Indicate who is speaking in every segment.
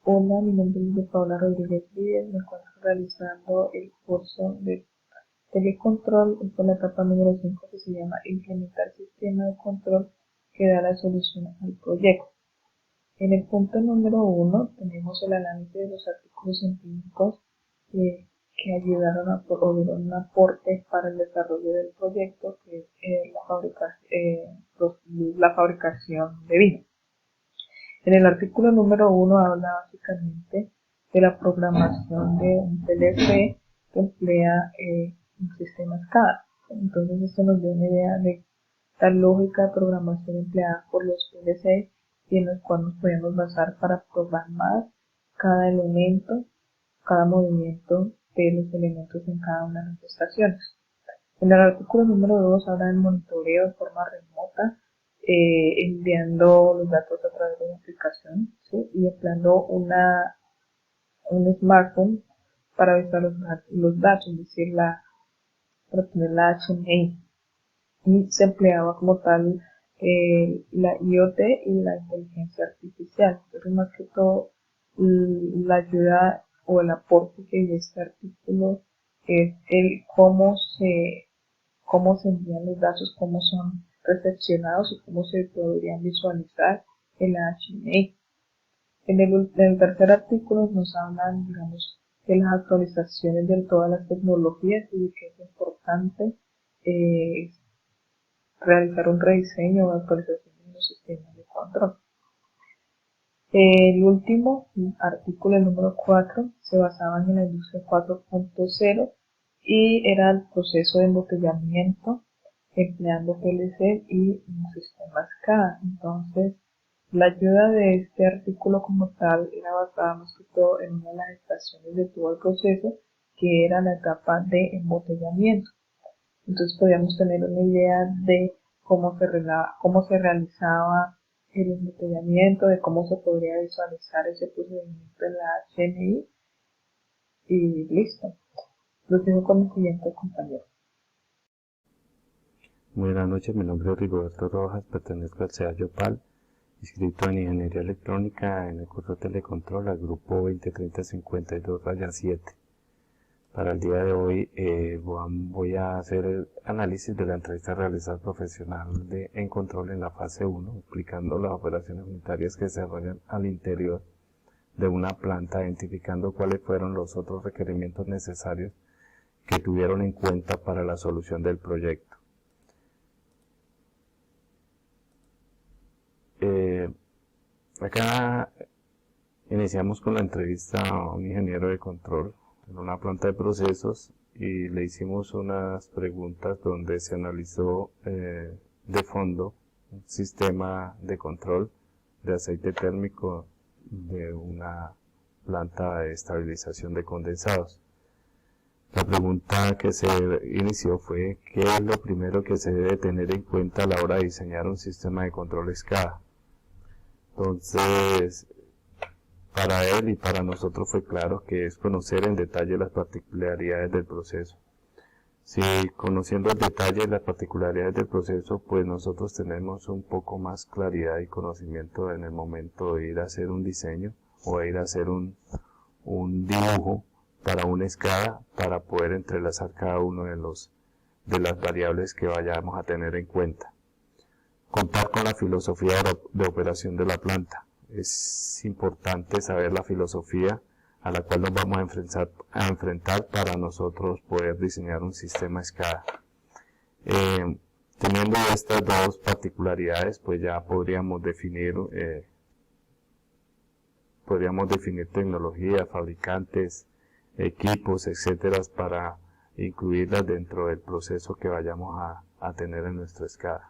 Speaker 1: Hola, mi nombre es Paula Rodríguez Díez, me encuentro realizando el curso de telecontrol, esta es la etapa número 5 que se llama Implementar sistema de control que da la solución al proyecto. En el punto número 1 tenemos el análisis de los artículos científicos que ayudaron o dieron un aporte para el desarrollo del proyecto, que es la fabricación de vino. En el artículo número 1 habla básicamente de la programación de un PLC que emplea un sistema SCADA. Entonces esto nos da una idea de la lógica de programación empleada por los PLC y en los cuales nos podemos basar para programar cada elemento, cada movimiento de los elementos en cada una de las estaciones. En el artículo número 2 habla del monitoreo de forma remota, enviando los datos a través de una aplicación, ¿sí? Y empleando un smartphone para visualizar los datos, es decir, para obtener la HMI. Y se empleaba como tal la IoT y la inteligencia artificial. Entonces, más que todo, la ayuda o el aporte que dio este artículo es el cómo se envían los datos, cómo son recepcionados y cómo se podrían visualizar en la HMI. En el tercer artículo nos hablan, digamos, de las actualizaciones de todas las tecnologías y de que es importante eh, realizar un rediseño o actualización de los sistemas de control. El último artículo, el número 4, se basaba en la industria 4.0 y era el proceso de embotellamiento empleando PLC y un sistema SCADA. Entonces, la ayuda de este artículo como tal era basada más que todo en una de las estaciones de todo el proceso, que era la etapa de embotellamiento. Entonces podíamos tener una idea de cómo se realizaba el embotellamiento, de cómo se podría visualizar ese procedimiento en la HMI y listo. Los dejo con el siguiente compañero.
Speaker 2: Buenas noches, mi nombre es Rigoberto Rojas, pertenezco al CEA Yopal, inscrito en Ingeniería Electrónica en el curso de Telecontrol al grupo 2030-52-7. Para el día de hoy voy a hacer el análisis de la entrevista realizada al profesional en control en la fase 1, explicando las operaciones unitarias que se desarrollan al interior de una planta, identificando cuáles fueron los otros requerimientos necesarios que tuvieron en cuenta para la solución del proyecto. Acá iniciamos con la entrevista a un ingeniero de control en una planta de procesos y le hicimos unas preguntas donde se analizó de fondo un sistema de control de aceite térmico de una planta de estabilización de condensados. La pregunta que se inició fue: ¿qué es lo primero que se debe tener en cuenta a la hora de diseñar un sistema de control SCADA? Entonces, para él y para nosotros fue claro que es conocer en detalle las particularidades del proceso. Si conociendo en detalle las particularidades del proceso, pues nosotros tenemos un poco más claridad y conocimiento en el momento de ir a hacer un diseño o de ir a hacer un dibujo para un SCADA, para poder entrelazar cada uno de las variables que vayamos a tener en cuenta. Contar con la filosofía de operación de la planta. Es importante saber la filosofía a la cual nos vamos a enfrentar para nosotros poder diseñar un sistema SCADA. Teniendo estas dos particularidades, pues ya podríamos definir tecnologías, fabricantes, equipos, etcétera, para incluirlas dentro del proceso que vayamos a tener en nuestro SCADA.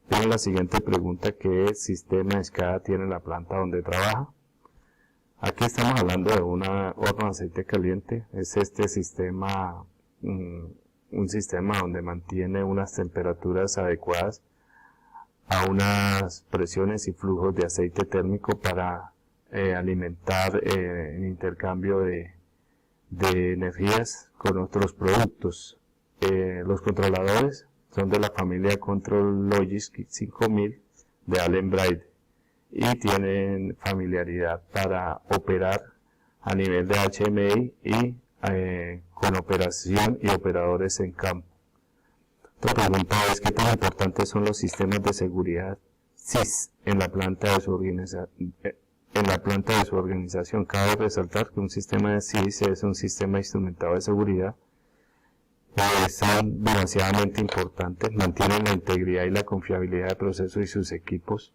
Speaker 2: Tengo la siguiente pregunta: ¿qué sistema SCADA tiene la planta donde trabaja? Aquí estamos hablando de un horno de aceite caliente. Es este sistema, un sistema donde mantiene unas temperaturas adecuadas a unas presiones y flujos de aceite térmico para alimentar en intercambio de energías con otros productos. Los controladores son de la familia Control Logic 5000 de Allen Bride. y tienen familiaridad para operar a nivel de HMI y con operación y operadores en campo. Otra pregunta es: ¿qué tan importantes son los sistemas de seguridad SIS en la planta de su organización? Cabe resaltar que un sistema de SIS es un sistema instrumentado de seguridad. Son demasiadamente importantes, mantienen la integridad y la confiabilidad del proceso y sus equipos,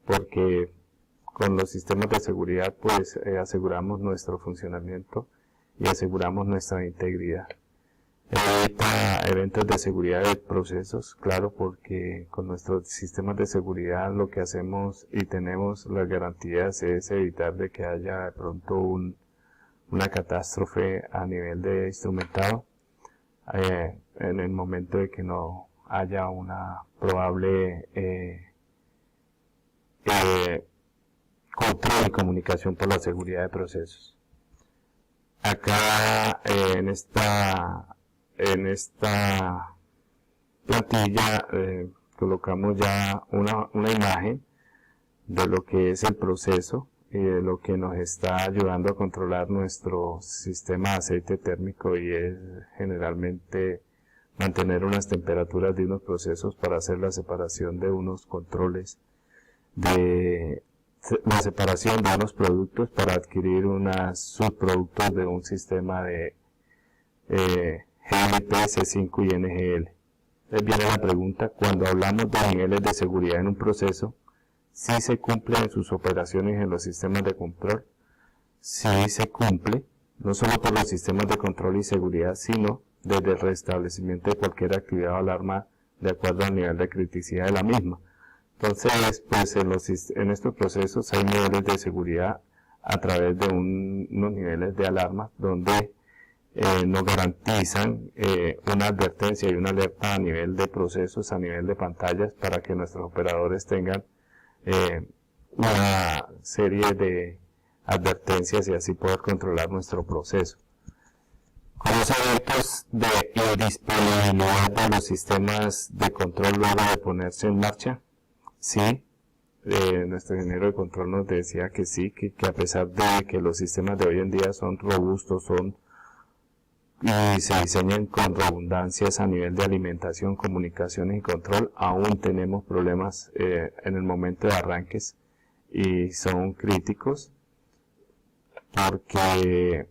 Speaker 2: porque con los sistemas de seguridad pues aseguramos nuestro funcionamiento y aseguramos nuestra integridad. Evita eventos de seguridad de procesos, claro, porque con nuestros sistemas de seguridad lo que hacemos y tenemos las garantías es evitar de que haya de pronto una catástrofe a nivel de instrumentado en el momento de que no haya una probable control y comunicación por la seguridad de procesos. Acá en esta plantilla colocamos ya una imagen de lo que es el proceso y de lo que nos está ayudando a controlar nuestro sistema de aceite térmico, y es generalmente mantener unas temperaturas de unos procesos para hacer la separación de unos controles, de la separación de unos productos para adquirir unos subproductos de un sistema de GLP, C5 y NGL. Entonces viene la pregunta: cuando hablamos de niveles de seguridad en un proceso, ¿sí se cumplen en sus operaciones en los sistemas de control? Sí se cumple, no solo por los sistemas de control y seguridad, sino desde el restablecimiento de cualquier actividad o alarma de acuerdo al nivel de criticidad de la misma. Entonces, pues en estos procesos hay niveles de seguridad a través de unos niveles de alarma donde nos garantizan una advertencia y una alerta a nivel de procesos, a nivel de pantallas, para que nuestros operadores tengan una serie de advertencias y así poder controlar nuestro proceso. Con los eventos de indisponibilidad de los sistemas de control luego de ponerse en marcha, sí, nuestro ingeniero de control nos decía que sí, que a pesar de que los sistemas de hoy en día son robustos, y se diseñan con redundancias a nivel de alimentación, comunicaciones y control, aún tenemos problemas en el momento de arranques, y son críticos porque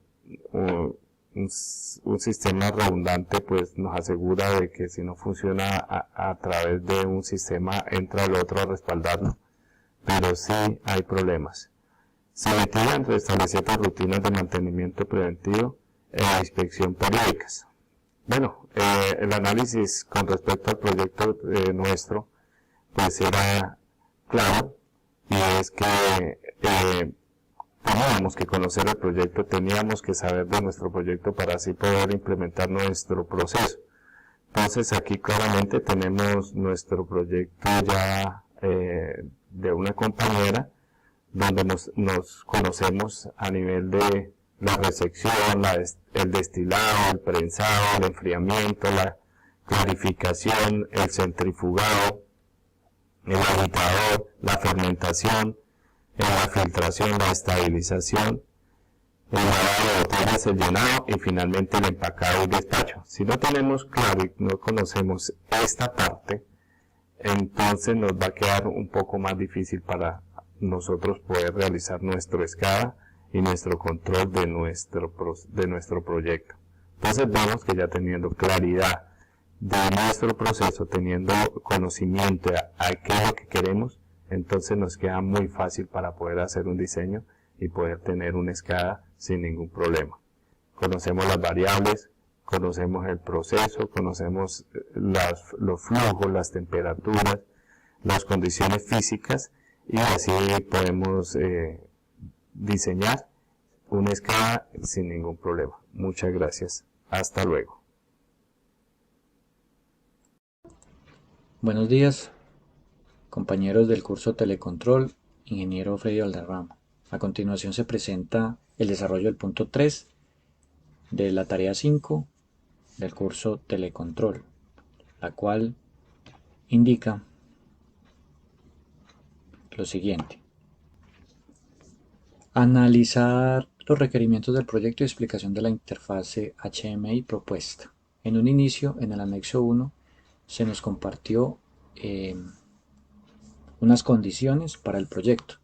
Speaker 2: un sistema redundante pues nos asegura de que si no funciona a través de un sistema entra el otro a respaldarlo, pero sí hay problemas. Se mitigan restableciendo rutinas de mantenimiento preventivo e inspección periódicas. Bueno, el análisis con respecto al proyecto nuestro pues era claro, y es que teníamos que conocer el proyecto, teníamos que saber de nuestro proyecto para así poder implementar nuestro proceso. Entonces aquí claramente tenemos nuestro proyecto ya de una compañera, donde nos conocemos a nivel de la recepción, el destilado, el prensado, el enfriamiento, la clarificación, el centrifugado, el agitador, la fermentación, la filtración, la estabilización, el lavado de botellas, el llenado y finalmente el empacado y despacho. Si no tenemos claro y no conocemos esta parte, entonces nos va a quedar un poco más difícil para nosotros poder realizar nuestro SCADA y nuestro control de nuestro proyecto. Entonces vemos que ya teniendo claridad de nuestro proceso, teniendo conocimiento a qué es lo que queremos, entonces nos queda muy fácil para poder hacer un diseño y poder tener un SCADA sin ningún problema. Conocemos las variables, conocemos el proceso, conocemos los flujos, las temperaturas, las condiciones físicas, y así podemos diseñar un SCADA sin ningún problema. Muchas gracias. Hasta luego.
Speaker 3: Buenos días, compañeros del curso Telecontrol, ingeniero Freddy Valderrama. A continuación se presenta el desarrollo del punto 3 de la tarea 5 del curso Telecontrol, la cual indica lo siguiente. Analizar los requerimientos del proyecto y explicación de la interfase HMI propuesta. En un inicio, en el anexo 1, se nos compartió unas condiciones para el proyecto.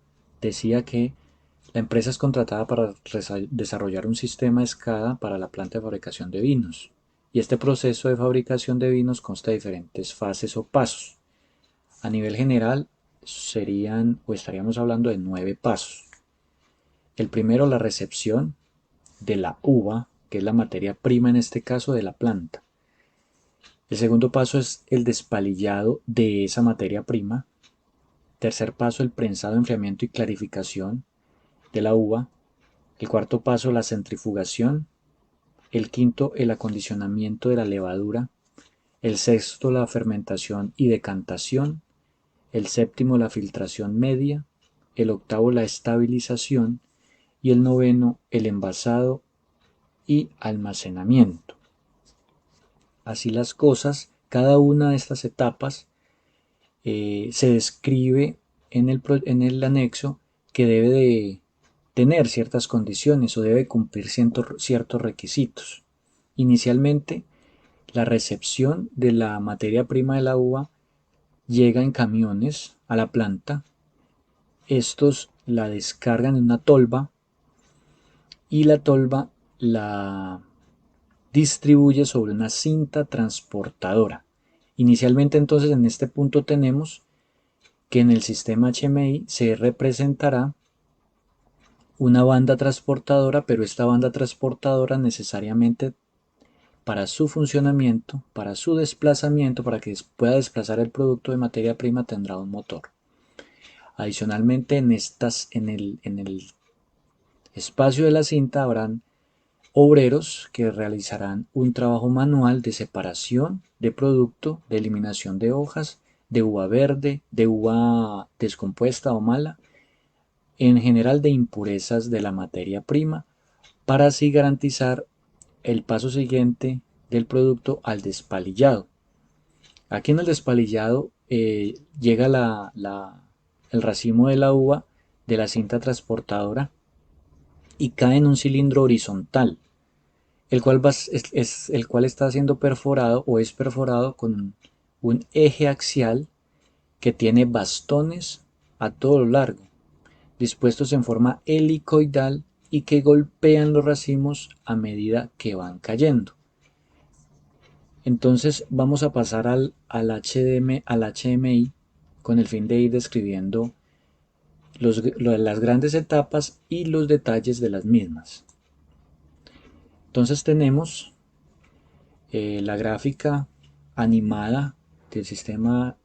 Speaker 3: Decía que la empresa es contratada para desarrollar un sistema SCADA para la planta de fabricación de vinos. Y este proceso de fabricación de vinos consta de diferentes fases o pasos. A nivel general serían o estaríamos hablando de 9 pasos. El primero, la recepción de la uva, que es la materia prima en este caso de la planta. El segundo paso es el despalillado de esa materia prima. Tercer paso, el prensado, enfriamiento y clarificación de la uva. El cuarto paso, la centrifugación. El quinto, el acondicionamiento de la levadura. El sexto, la fermentación y decantación. El séptimo, la filtración media. El octavo, la estabilización. Y el noveno, el envasado y almacenamiento. Así las cosas, cada una de estas etapas se describe en el anexo que debe de tener ciertas condiciones o debe cumplir ciertos requisitos. Inicialmente, la recepción de la materia prima de la uva llega en camiones a la planta. Estos la descargan en una tolva y la tolva la distribuye sobre una cinta transportadora. Inicialmente entonces en este punto tenemos que en el sistema HMI se representará una banda transportadora, pero esta banda transportadora necesariamente para su funcionamiento, para su desplazamiento, para que pueda desplazar el producto de materia prima tendrá un motor. Adicionalmente en el espacio de la cinta habrán obreros que realizarán un trabajo manual de separación de producto, de eliminación de hojas, de uva verde, de uva descompuesta o mala, en general de impurezas de la materia prima, para así garantizar el paso siguiente del producto al despalillado. Aquí en el despalillado llega el racimo de la uva de la cinta transportadora y cae en un cilindro horizontal, el cual está siendo perforado o es perforado con un eje axial que tiene bastones a todo lo largo, dispuestos en forma helicoidal y que golpean los racimos a medida que van cayendo. Entonces vamos a pasar al HMI con el fin de ir describiendo las grandes etapas y los detalles de las mismas. Entonces tenemos la gráfica animada del sistema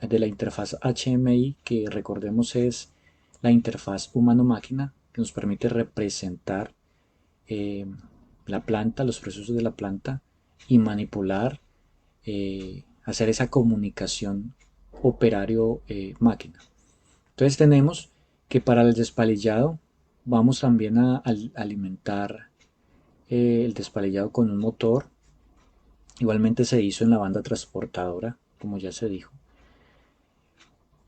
Speaker 3: de la interfaz HMI, que recordemos es la interfaz humano-máquina, que nos permite representar la planta, los procesos de la planta y manipular, hacer esa comunicación operario-máquina. Entonces tenemos que para el despalillado vamos también a alimentar el despalillado con un motor. Igualmente se hizo en la banda transportadora, como ya se dijo.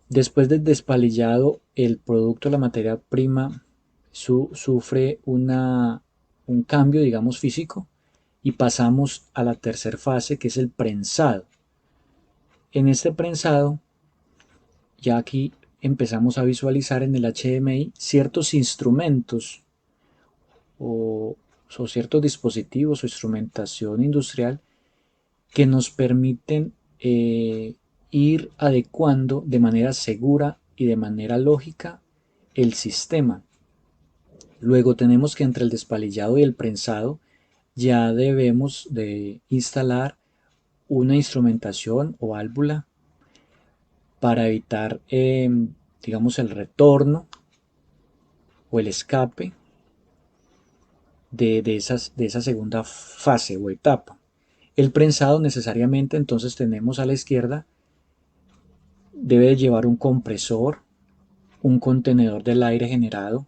Speaker 3: Después del despalillado, el producto, la materia prima, sufre un cambio, digamos, físico, y pasamos a la tercera fase, que es el prensado. En este prensado, ya aquí empezamos a visualizar en el HMI ciertos instrumentos o ciertos dispositivos o instrumentación industrial que nos permiten ir adecuando de manera segura y de manera lógica el sistema. Luego tenemos que entre el despalillado y el prensado ya debemos de instalar una instrumentación o válvula para evitar digamos el retorno o el escape de esa segunda fase o etapa. El prensado necesariamente entonces tenemos a la izquierda, debe llevar un compresor, un contenedor del aire generado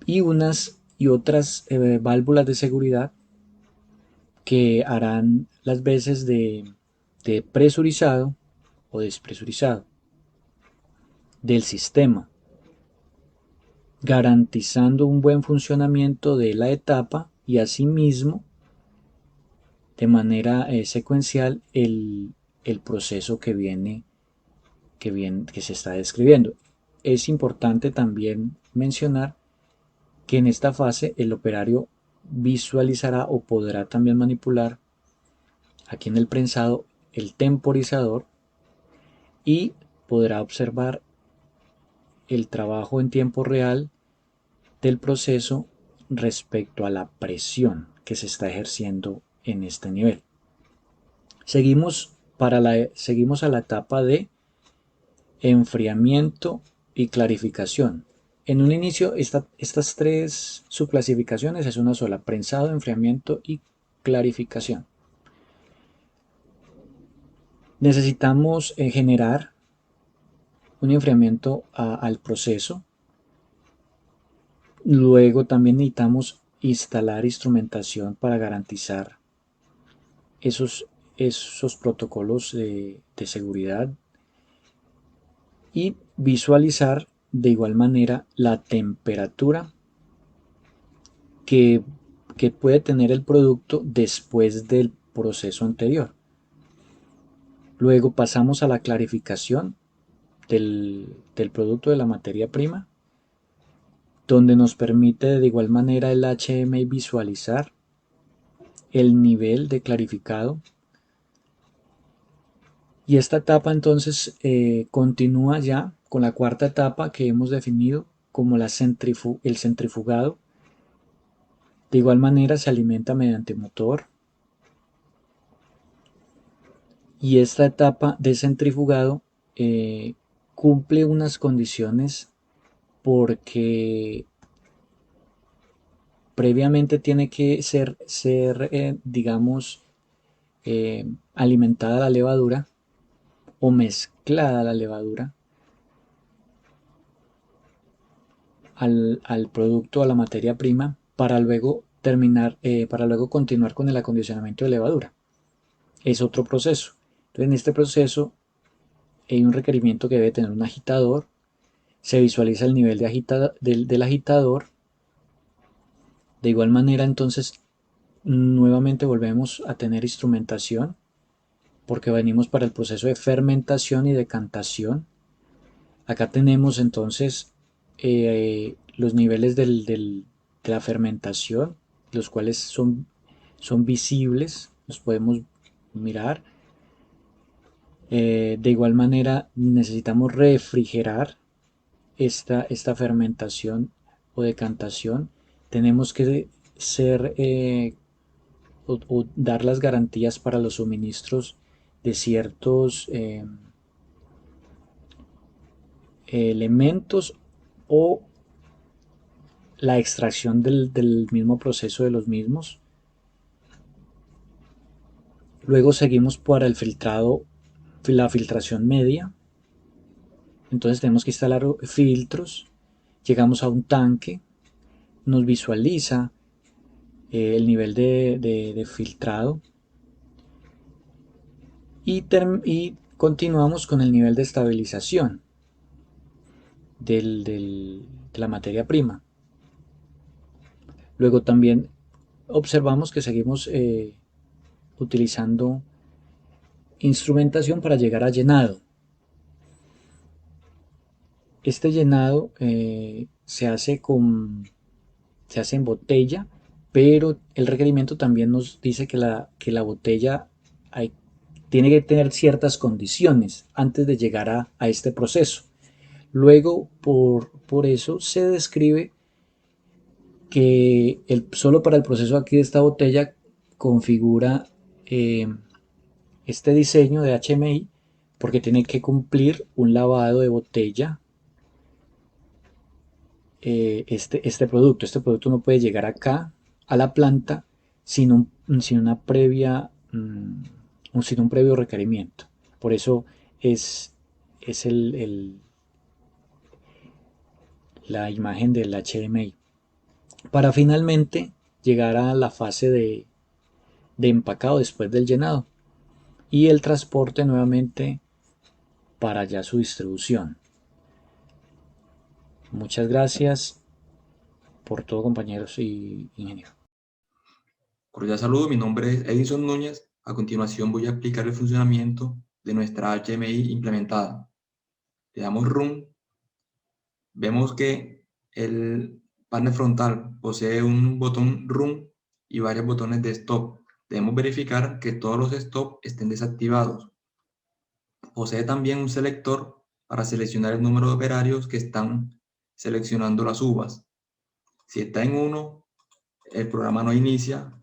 Speaker 3: y unas y otras válvulas de seguridad que harán las veces de presurizado o despresurizado. del sistema, garantizando un buen funcionamiento de la etapa y asimismo de manera secuencial el proceso que se está describiendo. Es importante también mencionar que en esta fase el operario visualizará o podrá también manipular aquí en el prensado el temporizador y podrá observar el trabajo en tiempo real del proceso respecto a la presión que se está ejerciendo en este nivel. Seguimos a la etapa de enfriamiento y clarificación. En un inicio, estas tres subclasificaciones es una sola: prensado, enfriamiento y clarificación. Necesitamos generar un enfriamiento al proceso. Luego también necesitamos instalar instrumentación para garantizar esos protocolos de seguridad y visualizar de igual manera la temperatura que puede tener el producto después del proceso anterior. Luego pasamos a la clarificación del producto, de la materia prima, donde nos permite de igual manera el HMI visualizar el nivel de clarificado. Y esta etapa entonces continúa ya con la cuarta etapa que hemos definido como el centrifugado. De igual manera se alimenta mediante motor. Y esta etapa de centrifugado cumple unas condiciones porque previamente tiene que ser digamos, alimentada la levadura o mezclada la levadura al producto, a la materia prima, para luego continuar con el acondicionamiento de levadura. Es otro proceso. Entonces, en este proceso hay un requerimiento que debe tener un agitador. Se visualiza el nivel del agitador. De igual manera, entonces, nuevamente volvemos a tener instrumentación, porque venimos para el proceso de fermentación y decantación. Acá tenemos entonces los niveles de la fermentación, los cuales son visibles, los podemos mirar. De igual manera necesitamos refrigerar esta fermentación o decantación. Tenemos que ser o dar las garantías para los suministros de ciertos elementos o la extracción del mismo proceso de los mismos. Luego seguimos para el filtrado, la filtración media. Entonces tenemos que instalar filtros. Llegamos a un tanque, nos visualiza el nivel de filtrado y continuamos con el nivel de estabilización de la materia prima. Luego también observamos que seguimos utilizando instrumentación para llegar a llenado. Este llenado se hace en botella, pero el requerimiento también nos dice que la botella tiene que tener ciertas condiciones antes de llegar a este proceso. Luego, por eso se describe que solo para el proceso aquí de esta botella configura este diseño de HMI, porque tiene que cumplir un lavado de botella. Este producto no puede llegar acá a la planta sin un previo requerimiento. Por eso es la imagen del HMI. Para finalmente llegar a la fase de empacado después del llenado y el transporte nuevamente para ya su distribución. Muchas gracias por todo, compañeros y ingeniero.
Speaker 4: Cordial saludo, mi nombre es Edison Núñez. A continuación voy a explicar el funcionamiento de nuestra HMI implementada. Le damos Run. Vemos que el panel frontal posee un botón Run y varios botones de Stop. Debemos verificar que todos los Stop estén desactivados. Posee también un selector para seleccionar el número de operarios que están seleccionando las uvas. Si está en 1, el programa no inicia,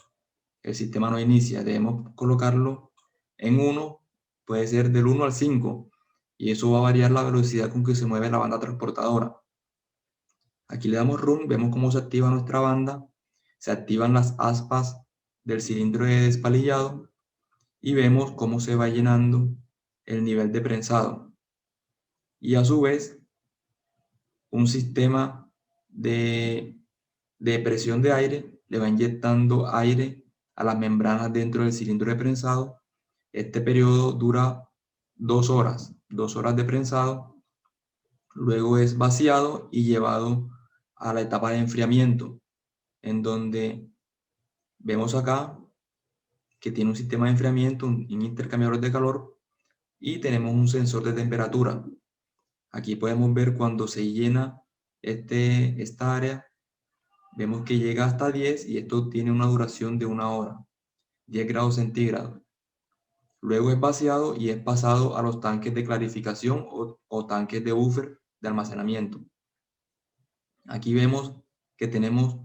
Speaker 4: el sistema no inicia. Debemos colocarlo en 1, puede ser del 1 al 5, y eso va a variar la velocidad con que se mueve la banda transportadora. Aquí le damos Run, vemos cómo se activa nuestra banda, se activan las aspas del cilindro de despalillado y vemos cómo se va llenando el nivel de prensado. Y a su vez, un sistema de presión de aire le va inyectando aire a las membranas dentro del cilindro de prensado. Este periodo dura 2 horas, 2 horas de prensado. Luego es vaciado y llevado a la etapa de enfriamiento, en donde vemos acá que tiene un sistema de enfriamiento, un intercambiador de calor, y tenemos un sensor de temperatura. Aquí podemos ver cuando se llena esta área, vemos que llega hasta 10 y esto tiene una duración de 1 hora, 10 grados centígrados. Luego es vaciado y es pasado a los tanques de clarificación o tanques de buffer de almacenamiento. Aquí vemos que tenemos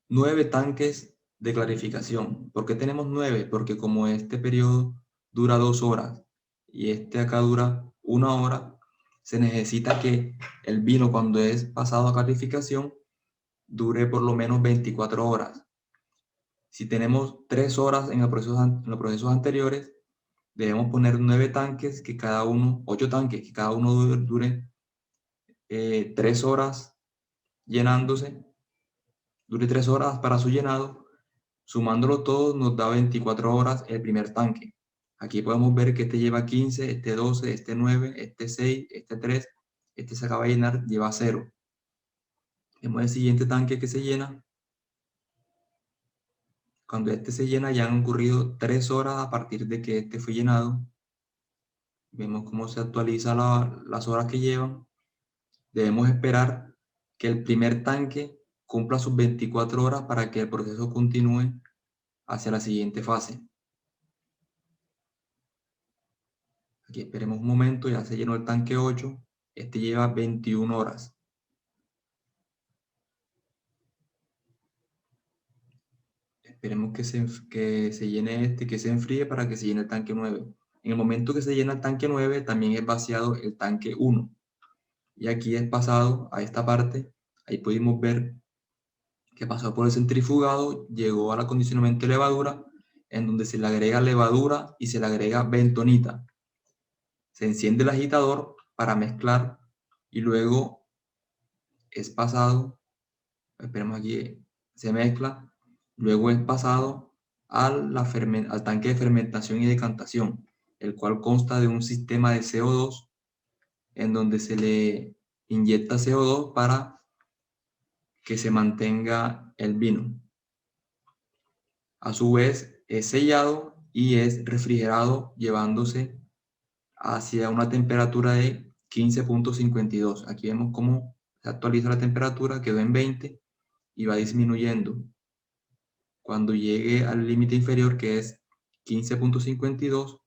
Speaker 4: 9 tanques de clarificación. ¿Por qué tenemos 9? Porque como este periodo dura 2 horas y este acá dura 1 hora, se necesita que el vino, cuando es pasado a clarificación, dure por lo menos 24 horas. Si tenemos 3 horas en los procesos anteriores, debemos poner 9 tanques, que cada uno, 8 tanques, que cada uno dure 3 horas llenándose, dure 3 horas para su llenado. Sumándolo todo nos da 24 horas el primer tanque. Aquí podemos ver que este lleva 15, este 12, este 9, este 6, este 3, este se acaba de llenar, lleva 0. Vemos el siguiente tanque que se llena. Cuando este se llena ya han ocurrido 3 horas a partir de que este fue llenado. Vemos cómo se actualiza las horas que llevan. Debemos esperar que el primer tanque cumpla sus 24 horas para que el proceso continúe hacia la siguiente fase. Aquí esperemos un momento, ya se llenó el tanque 8, este lleva 21 horas. Esperemos que se llene que se enfríe para que se llene el tanque 9. En el momento que se llena el tanque 9, también es vaciado el tanque 1. Y aquí es pasado a esta parte, ahí pudimos ver que pasó por el centrifugado, llegó al acondicionamiento de levadura, en donde se le agrega levadura y se le agrega bentonita. Se enciende el agitador para mezclar y luego es pasado, esperemos aquí, se mezcla, luego es pasado al tanque de fermentación y decantación, el cual consta de un sistema de CO2 en donde se le inyecta CO2 para que se mantenga el vino. A su vez es sellado y es refrigerado llevándose hacia una temperatura de 15.52. Aquí vemos cómo se actualiza la temperatura, quedó en 20 y va disminuyendo. Cuando llegue al límite inferior, que es 15.52,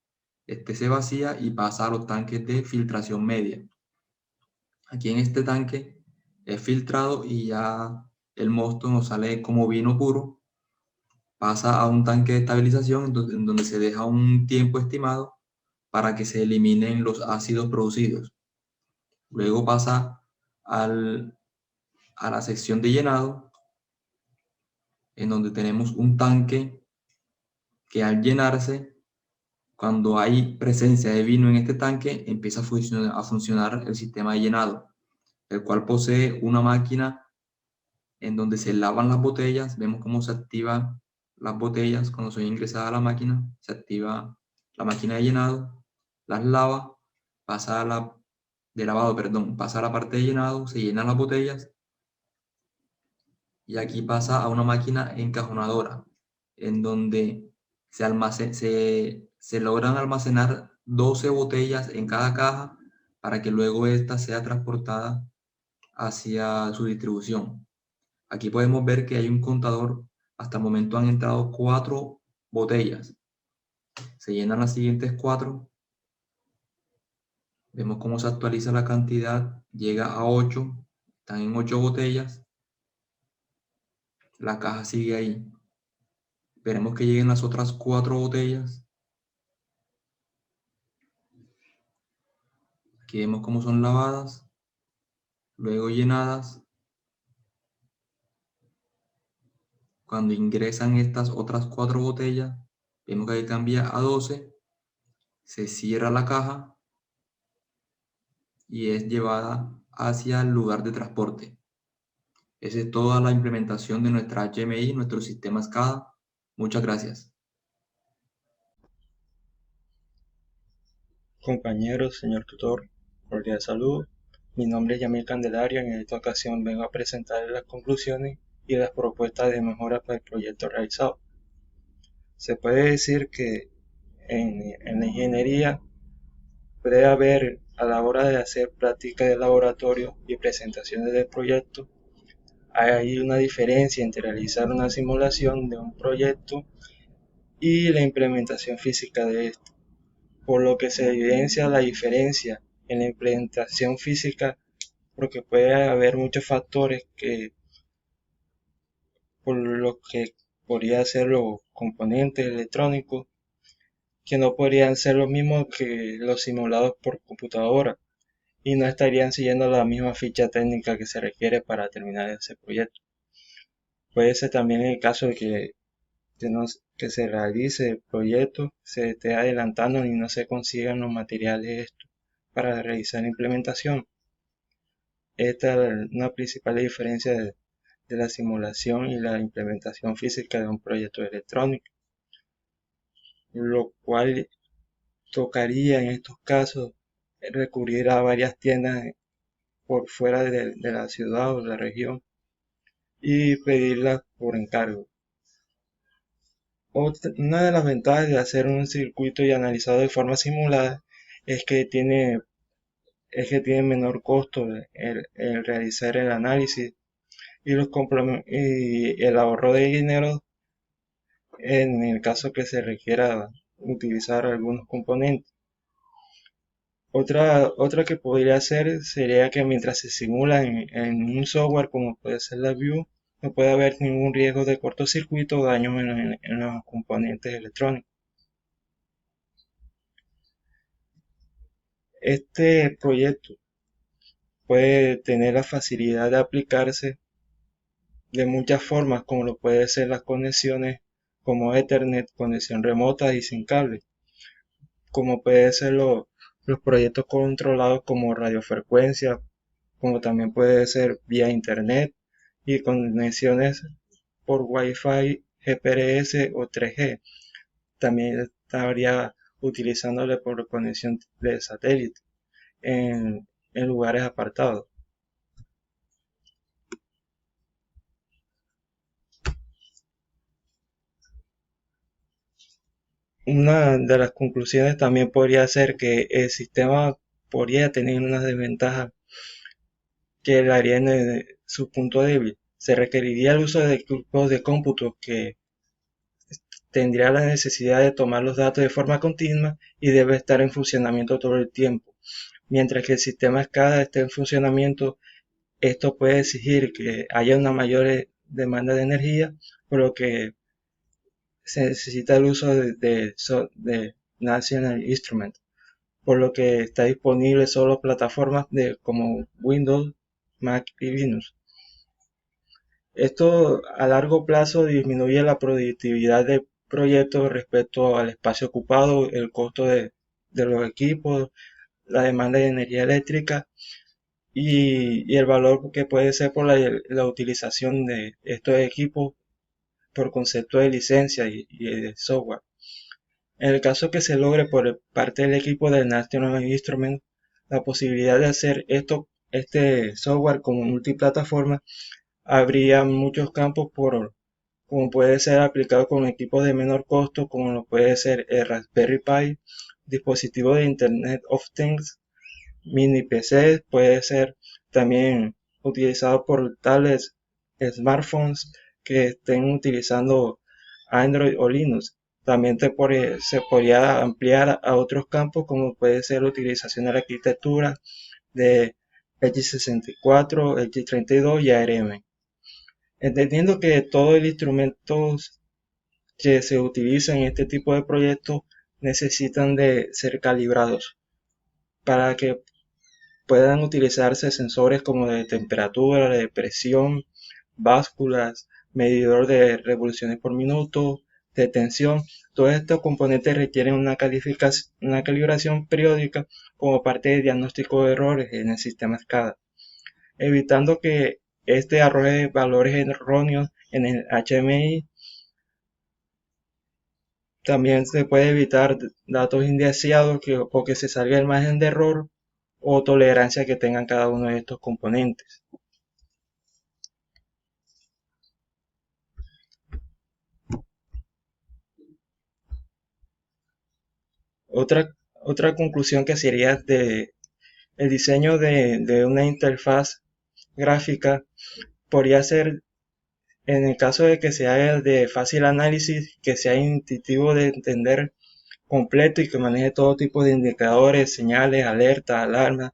Speaker 4: este se vacía y pasa a los tanques de filtración media. Aquí en este tanque es filtrado y ya el mosto nos sale como vino puro. Pasa a un tanque de estabilización en donde se deja un tiempo estimado para que se eliminen los ácidos producidos. Luego pasa a la sección de llenado, en donde tenemos un tanque que al llenarse, cuando hay presencia de vino en este tanque, empieza a funcionar el sistema de llenado, el cual posee una máquina en donde se lavan las botellas. Vemos cómo se activan las botellas cuando son ingresadas a la máquina. Se activa la máquina de llenado, las lava, pasa de lavado, perdón, pasa a la parte de llenado, se llenan las botellas y aquí pasa a una máquina encajonadora en donde se logran almacenar 12 botellas en cada caja para que luego esta sea transportada hacia su distribución. Aquí podemos ver que hay un contador. Hasta el momento han entrado 4 botellas. Se llenan las siguientes 4. Vemos cómo se actualiza la cantidad. Llega a 8. Están en 8 botellas. La caja sigue ahí. Esperemos que lleguen las otras 4 botellas. Aquí vemos cómo son lavadas. Luego llenadas. Cuando ingresan estas otras 4 botellas, vemos que ahí cambia a 12. Se cierra la caja y es llevada hacia el lugar de transporte. Esa es toda la implementación de nuestra HMI, nuestro sistema SCADA. Muchas gracias.
Speaker 5: Compañeros, señor tutor, cordial saludo. Mi nombre es Yamil Candelario y en esta ocasión vengo a presentar las conclusiones y las propuestas de mejora para el proyecto realizado. Se puede decir que en la ingeniería puede haber, a la hora de hacer prácticas de laboratorio y presentaciones del proyecto, hay una diferencia entre realizar una simulación de un proyecto y la implementación física de este, por lo que se evidencia la diferencia en la implementación física, porque puede haber muchos factores que por lo que podría ser los componentes electrónicos que no podrían ser los mismos que los simulados por computadora y no estarían siguiendo la misma ficha técnica que se requiere para terminar ese proyecto. Puede ser también el caso de que se realice el proyecto, se esté adelantando y no se consigan los materiales para realizar la implementación. Esta es una principal diferencia de la simulación y la implementación física de un proyecto electrónico, lo cual tocaría en estos casos recurrir a varias tiendas por fuera de la ciudad o de la región y pedirlas por encargo. Una de las ventajas de hacer un circuito y analizado de forma simulada es que tiene menor costo el realizar el análisis y y el ahorro de dinero en el caso que se requiera utilizar algunos componentes. Otra que podría hacer sería que mientras se simula en un software como puede ser la View, no puede haber ningún riesgo de cortocircuito o daños en los componentes electrónicos. Este proyecto puede tener la facilidad de aplicarse de muchas formas, como lo puede ser las conexiones como Ethernet, conexión remota y sin cable, como puede ser los proyectos controlados como radiofrecuencia, como también puede ser vía internet y conexiones por Wi-Fi, GPRS o 3G. También estaría utilizándole por conexión de satélite en lugares apartados. Una de las conclusiones también podría ser que el sistema podría tener una desventaja que le haría en su punto débil. Se requeriría el uso de equipos de cómputo que tendría la necesidad de tomar los datos de forma continua y debe estar en funcionamiento todo el tiempo. Mientras que el sistema SCADA esté en funcionamiento, esto puede exigir que haya una mayor demanda de energía, por lo que se necesita el uso de National Instrument, por lo que está disponible solo plataformas como Windows, Mac y Linux. Esto a largo plazo disminuye la productividad del proyecto respecto al espacio ocupado, el costo de los equipos, la demanda de energía eléctrica y el valor que puede ser por la utilización de estos equipos por concepto de licencia y de software. En el caso que se logre por parte del equipo de National Instruments la posibilidad de hacer este software como multiplataforma, habría muchos campos como puede ser aplicado con equipos de menor costo, como lo puede ser el Raspberry Pi, dispositivos de Internet of Things, mini PC, puede ser también utilizado por tablets, smartphones que estén utilizando Android o Linux. También se podría ampliar a otros campos, como puede ser la utilización de la arquitectura de x64, x32 y ARM. Entendiendo que todos los instrumentos que se utilizan en este tipo de proyectos necesitan de ser calibrados para que puedan utilizarse sensores como de temperatura, de presión, básculas, medidor de revoluciones por minuto, de tensión. Todos estos componentes requieren una calibración periódica como parte del diagnóstico de errores en el sistema SCADA, evitando que este arroje valores erróneos en el HMI. También se puede evitar datos indeseados o que se salga el margen de error o tolerancia que tengan cada uno de estos componentes. Otra conclusión que sería el diseño de una interfaz gráfica podría ser, en el caso de que sea de fácil análisis, que sea intuitivo de entender, completo y que maneje todo tipo de indicadores, señales, alertas, alarmas,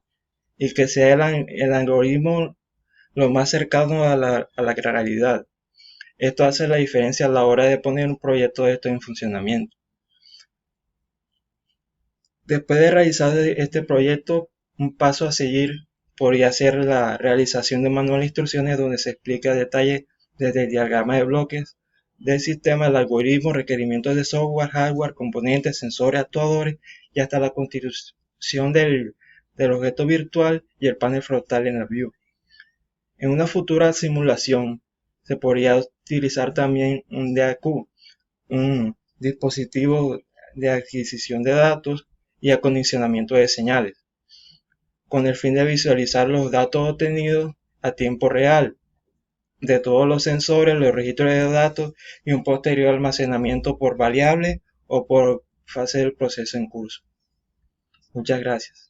Speaker 5: y que sea el algoritmo lo más cercano a la realidad. Esto hace la diferencia a la hora de poner un proyecto de esto en funcionamiento. Después de realizar este proyecto, un paso a seguir podría ser la realización de un manual de instrucciones donde se explica a detalle desde el diagrama de bloques del sistema, el algoritmo, requerimientos de software, hardware, componentes, sensores, actuadores y hasta la constitución del objeto virtual y el panel frontal en la view. En una futura simulación se podría utilizar también un DAQ, un dispositivo de adquisición de datos y acondicionamiento de señales, con el fin de visualizar los datos obtenidos a tiempo real de todos los sensores, los registros de datos y un posterior almacenamiento por variable o por fase del proceso en curso. Muchas gracias.